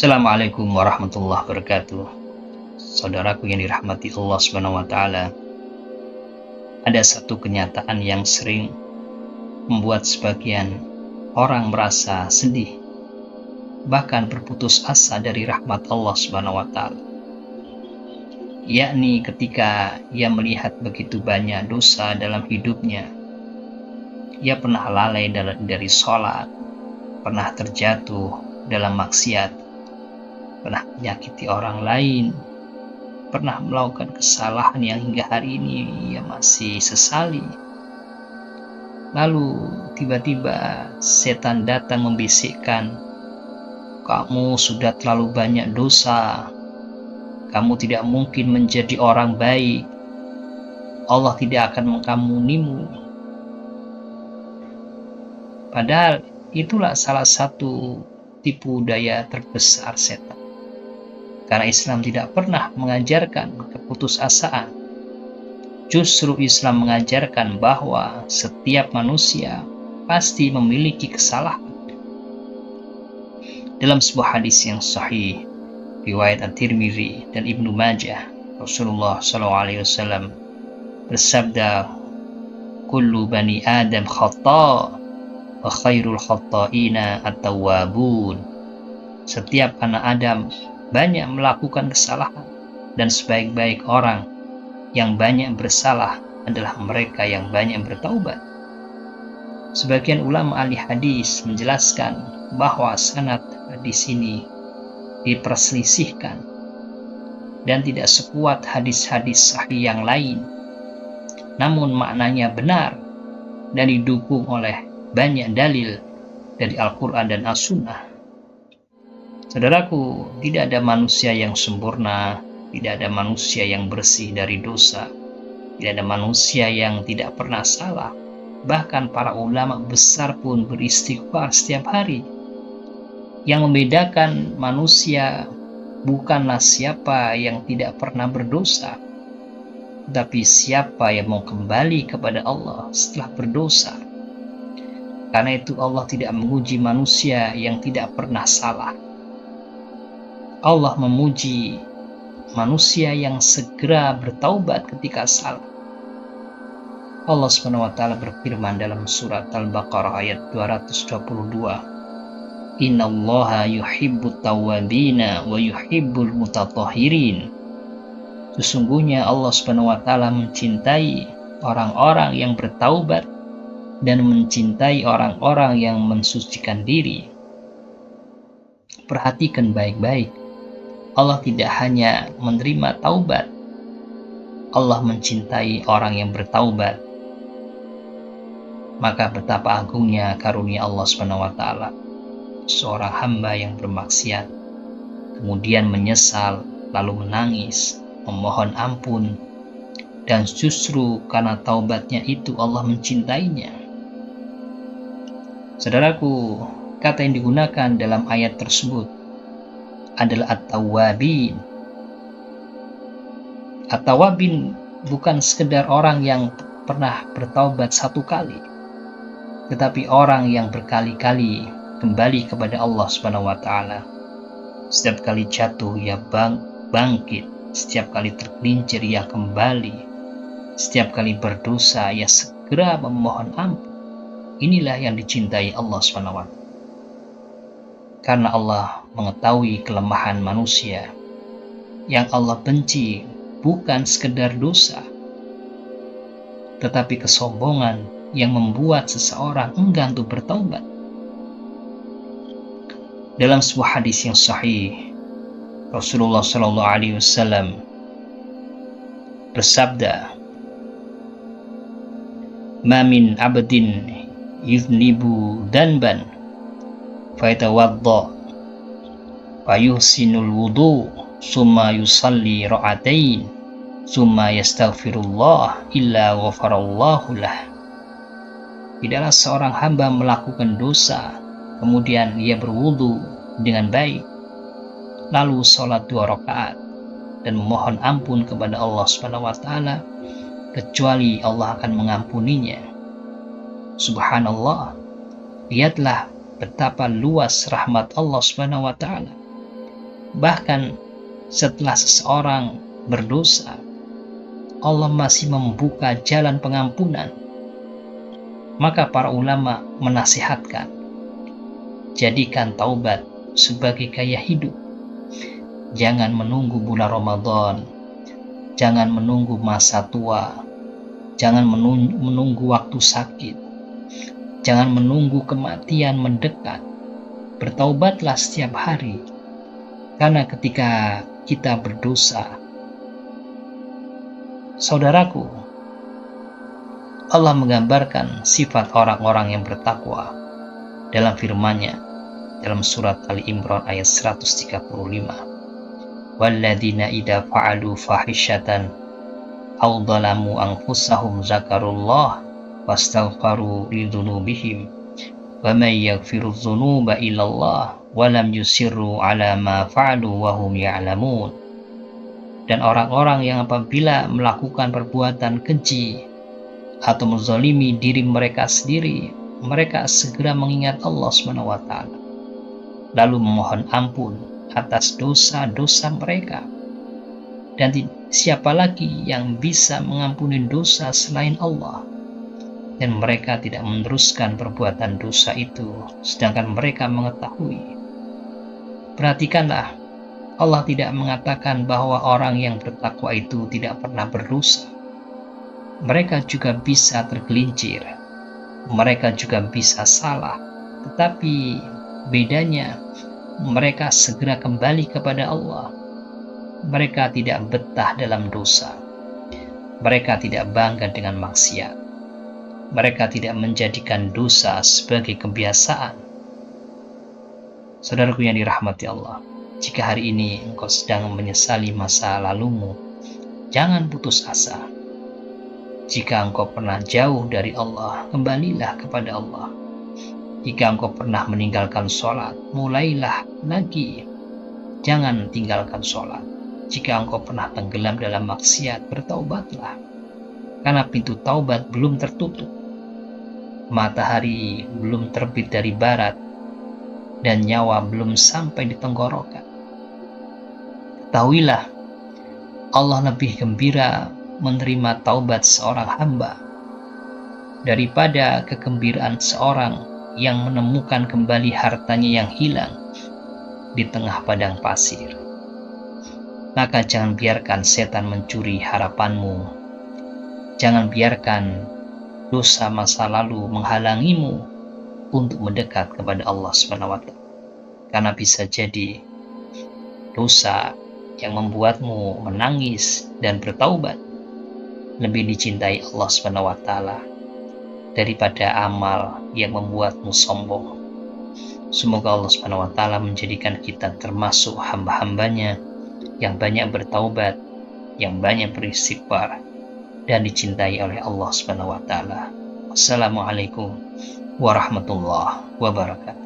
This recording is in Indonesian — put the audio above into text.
Assalamualaikum warahmatullahi wabarakatuh. Saudaraku yang dirahmati Allah Subhanahu wa taala, ada satu kenyataan yang sering membuat sebagian orang merasa sedih, bahkan berputus asa dari rahmat Allah Subhanahu wa taala. Yakni ketika ia melihat begitu banyak dosa dalam hidupnya. Ia pernah lalai dari sholat, pernah terjatuh dalam maksiat, pernah menyakiti orang lain, pernah melakukan kesalahan yang hingga hari ini ia masih sesali. Lalu tiba-tiba setan datang membisikkan, "Kamu sudah terlalu banyak dosa. Kamu tidak mungkin menjadi orang baik. Allah tidak akan mengampunimu." Padahal itulah salah satu tipu daya terbesar setan. Karena Islam tidak pernah mengajarkan keputusasaan. Justru Islam mengajarkan bahwa setiap manusia pasti memiliki kesalahan. Dalam sebuah hadis yang sahih, riwayat At-Tirmidzi dan Ibnu Majah, Rasulullah SAW bersabda, "Kullu bani Adam khata' wa khairul khata'ina at-tawwabun." Setiap anak Adam banyak melakukan kesalahan, dan sebaik-baik orang yang banyak bersalah adalah mereka yang banyak bertaubat. Sebagian ulama ahli hadis menjelaskan bahwa sanad hadis ini diperselisihkan dan tidak sekuat hadis-hadis sahih yang lain, namun maknanya benar dan didukung oleh banyak dalil dari Al-Quran dan As-Sunnah. Saudaraku, tidak ada manusia yang sempurna, tidak ada manusia yang bersih dari dosa, tidak ada manusia yang tidak pernah salah. Bahkan para ulama besar pun beristighfar setiap hari. Yang membedakan manusia bukanlah siapa yang tidak pernah berdosa, tapi siapa yang mau kembali kepada Allah setelah berdosa. Karena itu Allah tidak menguji manusia yang tidak pernah salah. Allah memuji manusia yang segera bertaubat ketika salah. Allah SWT berfirman dalam surat Al-Baqarah ayat 222, "Innallaha yuhibbut tawwabina wa yuhibbul mutatahhirin." Sesungguhnya Allah SWT mencintai orang-orang yang bertaubat dan mencintai orang-orang yang mensucikan diri. Perhatikan baik-baik, Allah tidak hanya menerima taubat, Allah mencintai orang yang bertaubat. Maka betapa agungnya karunia Allah SWT. Seorang hamba yang bermaksiat, kemudian menyesal, lalu menangis, memohon ampun, dan justru karena taubatnya itu Allah mencintainya. Saudaraku, kata yang digunakan dalam ayat tersebut adalah at-tawwabin. At-tawwabin bukan sekedar orang yang pernah bertaubat satu kali, tetapi orang yang berkali-kali kembali kepada Allah Subhanahu wa taala. Setiap kali jatuh ia bangkit, setiap kali tergelincir ia kembali, setiap kali berdosa ia segera memohon ampun. Inilah yang dicintai Allah Subhanahu wa taala. Karena Allah mengetahui kelemahan manusia. Yang Allah benci bukan sekedar dosa, tetapi kesombongan yang membuat seseorang enggan untuk bertaubat. Dalam sebuah hadis yang sahih, Rasulullah SAW bersabda, "Ma min abdin yuznibu danban fayatawadda fayuhsinul wudu summa yusalli ra'atain summa yastaghfirullah illa ghafarallahu lah." Tidaklah seorang hamba melakukan dosa, kemudian ia berwudu dengan baik, lalu sholat 2 rakaat dan memohon ampun kepada Allah Subhanahu wa taala, kecuali Allah akan mengampuninya. Subhanallah, lihatlah betapa luas rahmat Allah Subhanahu wa taala. Bahkan setelah seseorang berdosa, Allah masih membuka jalan pengampunan. Maka para ulama menasihatkan, jadikan taubat sebagai gaya hidup. Jangan menunggu bulan Ramadan, jangan menunggu masa tua, jangan menunggu waktu sakit, jangan menunggu kematian mendekat. Bertaubatlah setiap hari, karena ketika kita berdosa, saudaraku, Allah menggambarkan sifat orang-orang yang bertakwa dalam firman-Nya dalam surat Ali Imran ayat 135. Walladzina idza fa'alu fahisyatan aw dhalamu anfusahum zakarullah wastaghfaru lidzunubihim wa may yaghfiru dzunuba illallah wa lam yusirru ala ma fa'alu wa hum ya'lamun. Dan orang-orang yang apabila melakukan perbuatan keji atau menzalimi diri mereka sendiri, mereka segera mengingat Allah SWT, lalu memohon ampun atas dosa-dosa mereka. Dan siapa lagi yang bisa mengampuni dosa selain Allah? Dan mereka tidak meneruskan perbuatan dosa itu, sedangkan mereka mengetahui. Perhatikanlah, Allah tidak mengatakan bahwa orang yang bertakwa itu tidak pernah berdosa. Mereka juga bisa tergelincir, mereka juga bisa salah, tetapi bedanya mereka segera kembali kepada Allah. Mereka tidak betah dalam dosa, mereka tidak bangga dengan maksiat, mereka tidak menjadikan dosa sebagai kebiasaan. Saudaraku yang dirahmati Allah, jika hari ini engkau sedang menyesali masa lalumu, jangan putus asa. Jika engkau pernah jauh dari Allah, kembalilah kepada Allah. Jika engkau pernah meninggalkan sholat, mulailah lagi. Jangan tinggalkan sholat. Jika engkau pernah tenggelam dalam maksiat, bertaubatlah. Karena pintu taubat belum tertutup. Matahari belum terbit dari barat, dan nyawa belum sampai di tenggorokan. Ketahuilah, Allah lebih gembira menerima taubat seorang hamba daripada kegembiraan seorang yang menemukan kembali hartanya yang hilang di tengah padang pasir. Maka jangan biarkan setan mencuri harapanmu. Jangan biarkan dosa masa lalu menghalangimu untuk mendekat kepada Allah SWT. Karena bisa jadi dosa yang membuatmu menangis dan bertaubat lebih dicintai Allah SWT daripada amal yang membuatmu sombong. Semoga Allah SWT menjadikan kita termasuk hamba-hambanya yang banyak bertaubat, yang banyak beristighfar, dan dicintai oleh Allah SWT. Wassalamualaikum warahmatullahi wabarakatuh.